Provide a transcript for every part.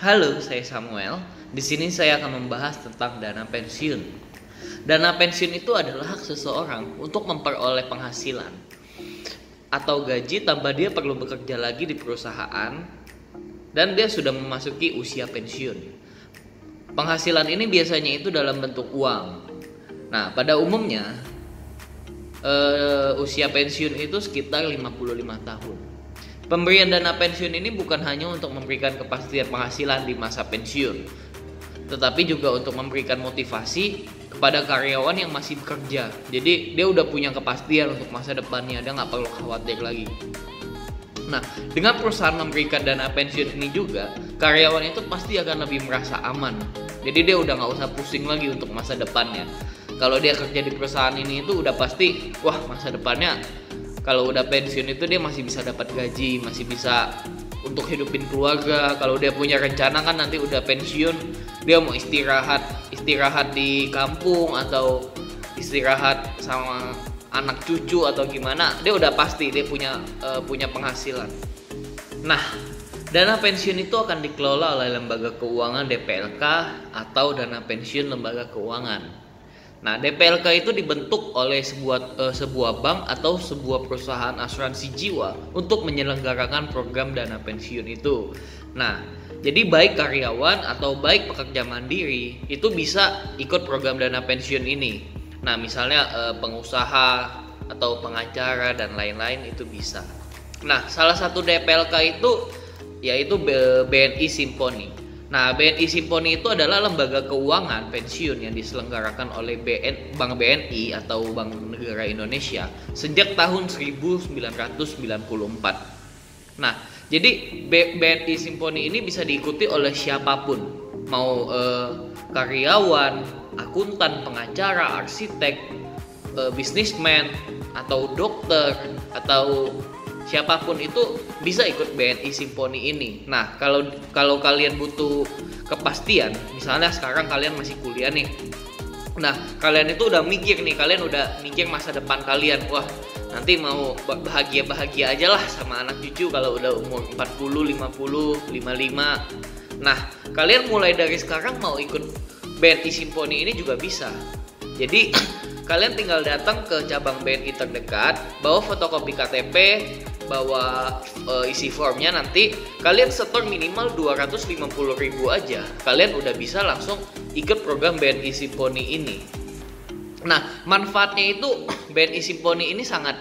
Halo, saya Samuel. Di sini saya akan membahas tentang dana pensiun. Dana pensiun itu adalah hak seseorang untuk memperoleh penghasilan atau gaji tanpa dia perlu bekerja lagi di perusahaan dan dia sudah memasuki usia pensiun. Penghasilan ini biasanya itu dalam bentuk uang. Nah, pada umumnya usia pensiun itu sekitar 55 tahun. Pemberian dana pensiun ini bukan hanya untuk memberikan kepastian penghasilan di masa pensiun, tetapi juga untuk memberikan motivasi kepada karyawan yang masih bekerja. Jadi dia udah punya kepastian untuk masa depannya, dia nggak perlu khawatir lagi. Nah, dengan perusahaan memberikan dana pensiun ini juga, karyawan itu pasti akan lebih merasa aman. Jadi dia udah nggak usah pusing lagi untuk masa depannya. Kalau dia kerja di perusahaan ini itu udah pasti, wah masa depannya kalau udah pensiun itu dia masih bisa dapat gaji, masih bisa untuk hidupin keluarga. Kalau dia punya rencana kan nanti udah pensiun, dia mau istirahat di kampung atau istirahat sama anak cucu atau gimana, dia udah pasti dia punya penghasilan. Nah, dana pensiun itu akan dikelola oleh lembaga keuangan DPLK atau dana pensiun lembaga keuangan. Nah, DPLK itu dibentuk oleh sebuah bank atau sebuah perusahaan asuransi jiwa untuk menyelenggarakan program dana pensiun itu. Nah, jadi baik karyawan atau baik pekerja mandiri itu bisa ikut program dana pensiun ini. Nah, misalnya pengusaha atau pengacara dan lain-lain itu bisa. Nah, salah satu DPLK itu yaitu BNI Simponi. Nah, BNI Simponi itu adalah lembaga keuangan pensiun yang diselenggarakan oleh Bank BNI atau Bank Negara Indonesia sejak tahun 1994. Nah, jadi BNI Simponi ini bisa diikuti oleh siapapun, mau karyawan, akuntan, pengacara, arsitek, bisnismen, atau dokter, atau siapapun itu bisa ikut BNI Simponi ini. Nah, kalau kalian butuh kepastian, misalnya sekarang kalian masih kuliah nih. Nah, kalian itu udah mikir masa depan kalian. Wah, nanti mau bahagia aja lah sama anak cucu kalau udah umur 40, 50, 55. Nah, kalian mulai dari sekarang mau ikut BNI Simponi ini juga bisa. Jadi kalian tinggal datang ke cabang BNI terdekat, bawa fotokopi KTP, bawa isi formnya, nanti kalian setor minimal 250.000 aja. Kalian udah bisa langsung ikut program BNI Simponi ini. Nah, manfaatnya itu BNI Simponi ini sangat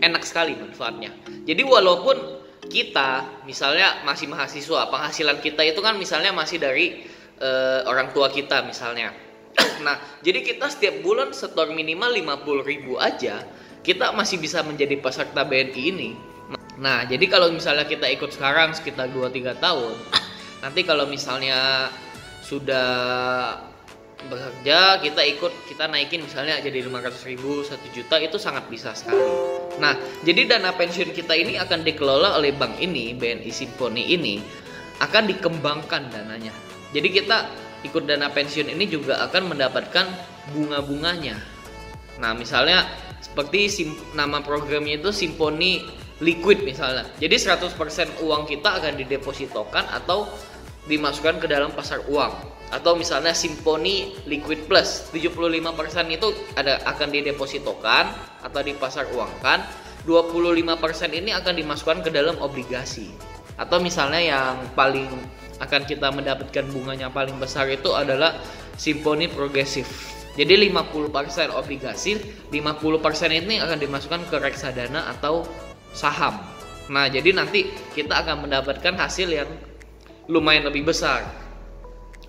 enak sekali manfaatnya. Jadi walaupun kita misalnya masih mahasiswa, penghasilan kita itu kan misalnya masih dari orang tua kita misalnya. Nah, jadi kita setiap bulan setor minimal 50.000 aja, kita masih bisa menjadi peserta BNI ini. Nah, jadi kalau misalnya kita ikut sekarang sekitar 2-3 tahun, nanti kalau misalnya sudah bekerja, kita naikin misalnya jadi 500.000, 1 juta, itu sangat bisa sekali. Nah, jadi dana pensiun kita ini akan dikelola oleh bank ini, BNI Simponi ini, akan dikembangkan dananya. Jadi kita ikut dana pensiun ini juga akan mendapatkan bunga-bunganya. Nah, misalnya seperti nama programnya itu Simponi Liquid misalnya. Jadi 100% uang kita akan didepositokan atau dimasukkan ke dalam pasar uang. Atau misalnya Simponi Liquid Plus, 75% itu akan didepositokan atau di pasar uang kan. 25% ini akan dimasukkan ke dalam obligasi. Atau misalnya yang paling akan kita mendapatkan bunganya paling besar itu adalah Simponi Progresif. Jadi 50% obligasi, 50% ini akan dimasukkan ke reksadana atau saham. Nah, jadi nanti kita akan mendapatkan hasil yang lumayan lebih besar.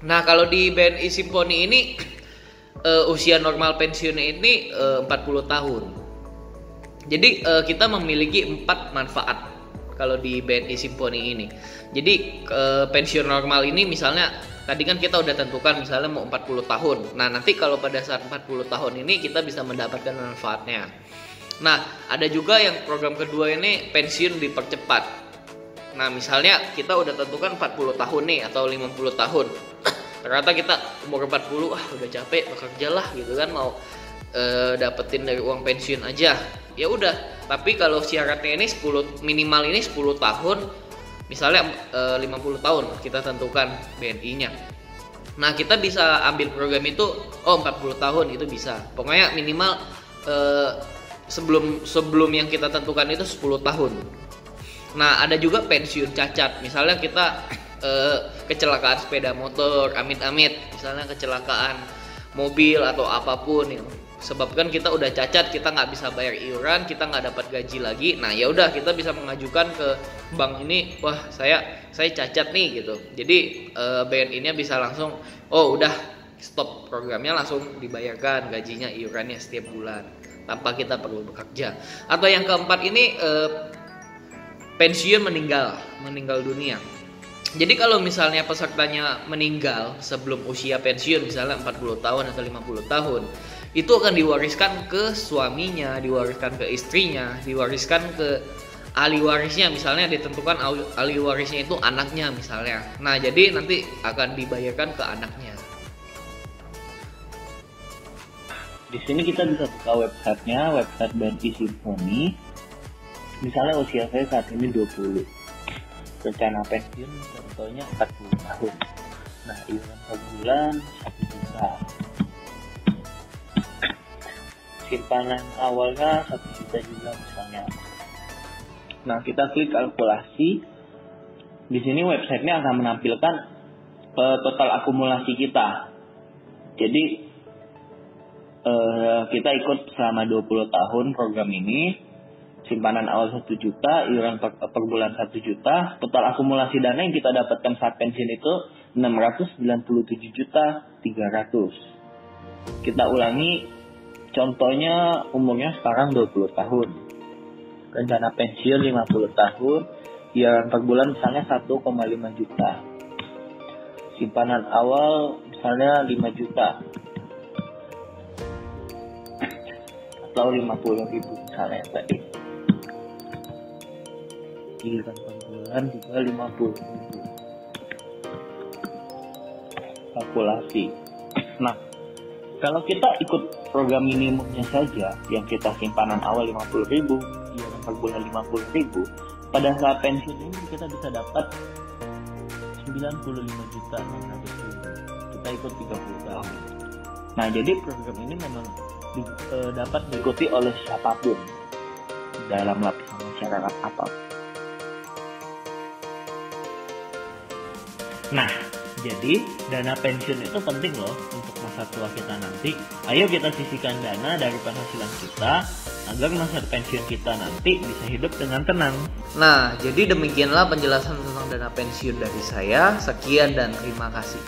Nah, kalau di BNI Simponi ini usia normal pensiunnya ini 40 tahun. Jadi kita memiliki 4 manfaat kalau di BNI Simponi ini. Jadi pensiun normal ini misalnya tadi kan kita udah tentukan misalnya mau 40 tahun. Nah, nanti kalau pada saat 40 tahun ini kita bisa mendapatkan manfaatnya. Nah, ada juga yang program kedua ini pensiun dipercepat. Nah, misalnya kita udah tentukan 40 tahun nih atau 50 tahun. Ternyata kita umur 40, udah capek bekerja lah gitu kan, mau dapetin dari uang pensiun aja. Ya udah, tapi kalau syaratnya ini minimal ini 10 tahun Misalnya 50 tahun kita tentukan BNI-nya. Nah, kita bisa ambil program itu 40 tahun itu bisa. Pokoknya minimal sebelum yang kita tentukan itu 10 tahun. Nah, ada juga pensiun cacat. Misalnya kita kecelakaan sepeda motor, amit-amit, misalnya kecelakaan mobil atau apapun yang sebabkan kita udah cacat, kita nggak bisa bayar iuran, kita nggak dapat gaji lagi. Nah, ya udah kita bisa mengajukan ke bank ini, wah saya cacat nih gitu. Jadi BNI-nya bisa langsung, oh udah stop programnya, langsung dibayarkan gajinya, iurannya setiap bulan tanpa kita perlu bekerja. Atau yang keempat ini pensiun meninggal dunia. Jadi kalau misalnya pesertanya meninggal sebelum usia pensiun, misalnya 40 tahun atau 50 tahun, itu akan diwariskan ke suaminya, diwariskan ke istrinya, diwariskan ke ahli warisnya. Misalnya ditentukan ahli warisnya itu anaknya misalnya. Nah, jadi nanti akan dibayarkan ke anaknya. Di sini kita bisa buka websitenya, website BNI Simponi. Misalnya usia saya saat ini 20. Rencana pensiun contohnya 40 tahun. Nah, iuran per bulan 1 juta. Simpanan awalnya 1 juta juga misalnya. Nah, kita klik kalkulasi. Di sini websitenya akan menampilkan total akumulasi kita. Jadi kita ikut selama 20 tahun program ini. Simpanan awal 1 juta, iuran per bulan 1 juta, total akumulasi dana yang kita dapatkan saat pensiun itu 697.300. Kita ulangi, contohnya umurnya sekarang 20 tahun. Rencana pensiun 50 tahun, iuran per bulan misalnya 1,5 juta. Simpanan awal misalnya 5 juta. Atau 50.000 misalnya tadi. Iuran per bulan juga 50.000. Kalkulasi. Nah, kalau kita ikut program minimumnya saja, yang kita simpanan awal 50.000, iuran per bulan 50.000, pada saat pensiun ini kita bisa dapat 95.600.000. Kita ikut 30 tahun. Nah, jadi program ini memang dapat diikuti oleh siapapun dalam lapisan masyarakat apapun. Nah, jadi dana pensiun itu penting loh untuk masa tua kita nanti. Ayo kita sisihkan dana dari penghasilan kita agar masa pensiun kita nanti bisa hidup dengan tenang. Nah, jadi demikianlah penjelasan tentang dana pensiun dari saya. Sekian dan terima kasih.